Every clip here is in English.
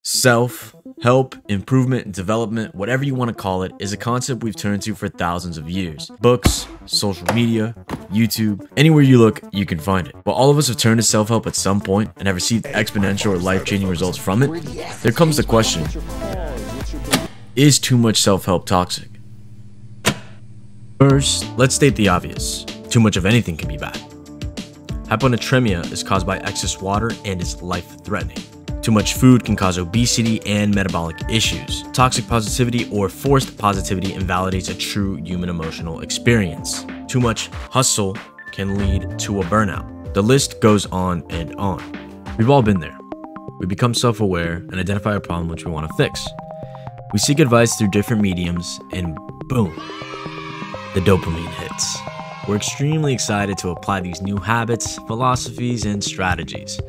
Self-help, improvement, development, whatever you want to call it, is a concept we've turned to for thousands of years. Books, social media, YouTube, anywhere you look, you can find it. While all of us have turned to self-help at some point and have received exponential or life-changing results from it, there comes the question, is too much self-help toxic? First, let's state the obvious. Too much of anything can be bad. Hyponatremia is caused by excess water and is life-threatening. Too much food can cause obesity and metabolic issues. Toxic positivity or forced positivity invalidates a true human emotional experience. Too much hustle can lead to a burnout. The list goes on and on. We've all been there. We become self-aware and identify a problem which we want to fix. We seek advice through different mediums and boom, the dopamine hits. We're extremely excited to apply these new habits, philosophies, and strategies,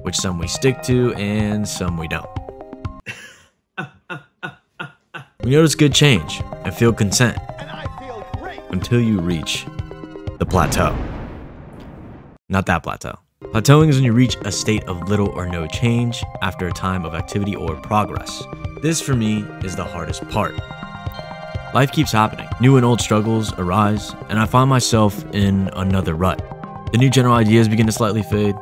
which some we stick to and some we don't. We notice good change and feel content until you reach the plateau. Not that plateau. Plateauing is when you reach a state of little or no change after a time of activity or progress. This for me is the hardest part. Life keeps happening. New and old struggles arise, and I find myself in another rut. The new general ideas begin to slightly fade,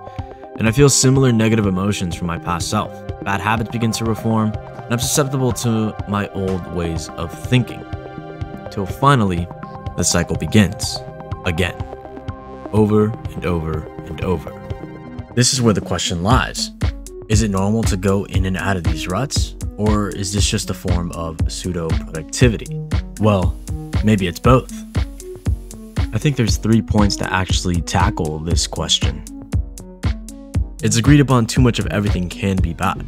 and I feel similar negative emotions from my past self. Bad habits begin to reform, and I'm susceptible to my old ways of thinking. Till finally, the cycle begins. Again. Over and over and over. This is where the question lies. Is it normal to go in and out of these ruts? Or is this just a form of pseudo-productivity? Well, maybe it's both. I think there's 3 points to actually tackle this question. It's agreed upon too much of everything can be bad,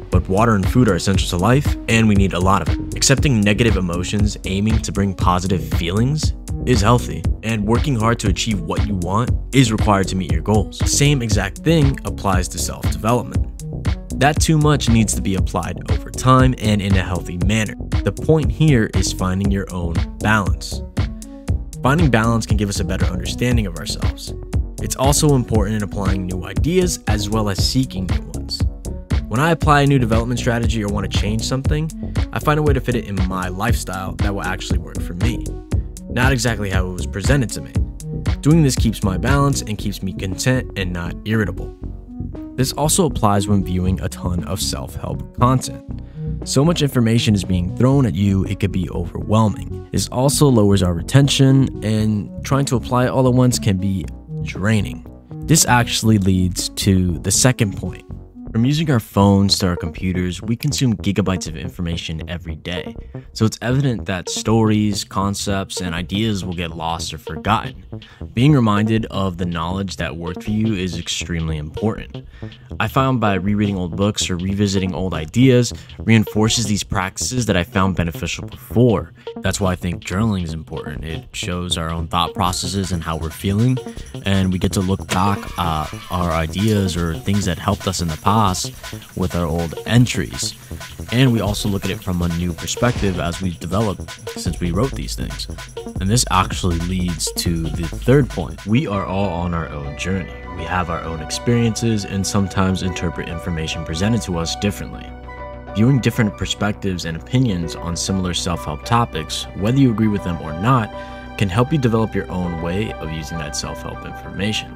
but water and food are essential to life, and we need a lot of it. Accepting negative emotions, aiming to bring positive feelings is healthy, and working hard to achieve what you want is required to meet your goals. The same exact thing applies to self-development. That too much needs to be applied over time and in a healthy manner. The point here is finding your own balance. Finding balance can give us a better understanding of ourselves. It's also important in applying new ideas as well as seeking new ones. When I apply a new development strategy or want to change something, I find a way to fit it in my lifestyle that will actually work for me, not exactly how it was presented to me. Doing this keeps my balance and keeps me content and not irritable. This also applies when viewing a ton of self-help content. So much information is being thrown at you, it could be overwhelming. This also lowers our retention, and trying to apply it all at once can be draining. This actually leads to the second point. From using our phones to our computers, we consume gigabytes of information every day. So it's evident that stories, concepts, and ideas will get lost or forgotten. Being reminded of the knowledge that worked for you is extremely important. I found by rereading old books or revisiting old ideas reinforces these practices that I found beneficial before. That's why I think journaling is important. It shows our own thought processes and how we're feeling, and we get to look back at our ideas or things that helped us in the past with our old entries, and we also look at it from a new perspective as we develop since we wrote these things. And this actually leads to the third point. We are all on our own journey. We have our own experiences and sometimes interpret information presented to us differently. Viewing different perspectives and opinions on similar self-help topics, whether you agree with them or not, can help you develop your own way of using that self-help information.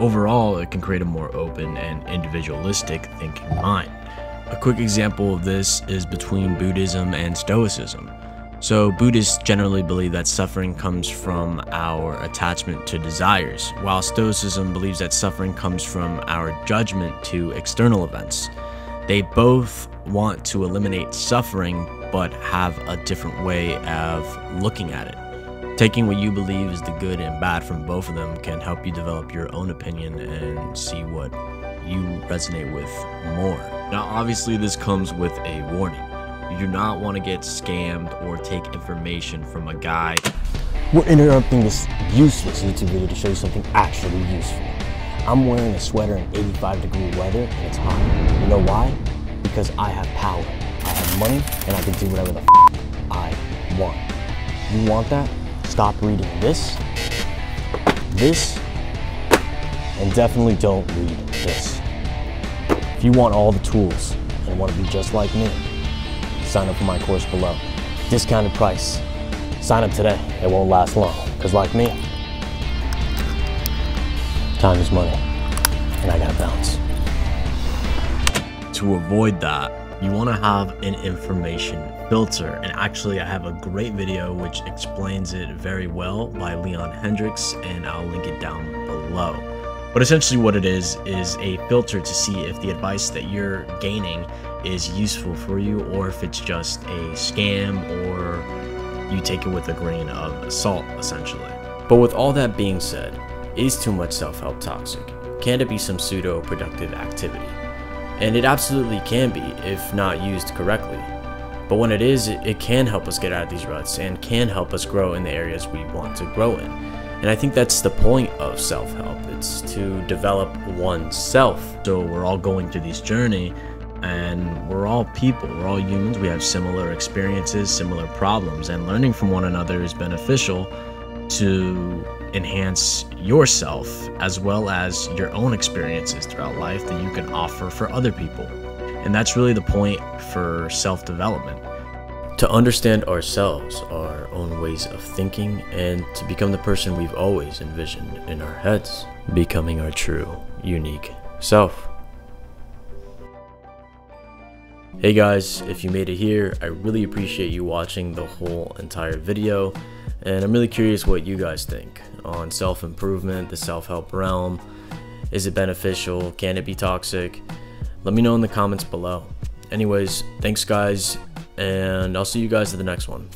Overall, it can create a more open and individualistic thinking mind. A quick example of this is between Buddhism and Stoicism. So Buddhists generally believe that suffering comes from our attachment to desires, while Stoicism believes that suffering comes from our judgment to external events. They both want to eliminate suffering, but have a different way of looking at it. Taking what you believe is the good and bad from both of them can help you develop your own opinion and see what you resonate with more. Now, obviously, this comes with a warning. You do not want to get scammed or take information from a guy. We're interrupting this useless YouTube video to show you something actually useful. I'm wearing a sweater in 85-degree weather and it's hot. You know why? Because I have power. I have money and I can do whatever the I want. You want that? Stop reading this, and definitely don't read this. If you want all the tools and want to be just like me, sign up for my course below. Discounted price. Sign up today. It won't last long, because like me, time is money, and I gotta bounce. To avoid that, you want to have an information filter, and actually I have a great video which explains it very well by Leon Hendricks, and I'll link it down below. But essentially what it is a filter to see if the advice that you're gaining is useful for you, or if it's just a scam, or you take it with a grain of salt, essentially. But with all that being said, is too much self-help toxic? Can it be some pseudo-productive activity? And it absolutely can be if not used correctly. But when it is, it can help us get out of these ruts and can help us grow in the areas we want to grow in. And I think that's the point of self-help. It's to develop oneself. So we're all going through this journey, and we're all people, we're all humans. We have similar experiences, similar problems, and learning from one another is beneficial to enhance yourself as well as your own experiences throughout life that you can offer for other people. And that's really the point for self-development. To understand ourselves, our own ways of thinking, and to become the person we've always envisioned in our heads, becoming our true, unique self. Hey guys, if you made it here, I really appreciate you watching the whole entire video, and I'm really curious what you guys think on self-improvement, the self-help realm. Is it beneficial? Can it be toxic? Let me know in the comments below. Anyways, thanks guys, and I'll see you guys at the next one.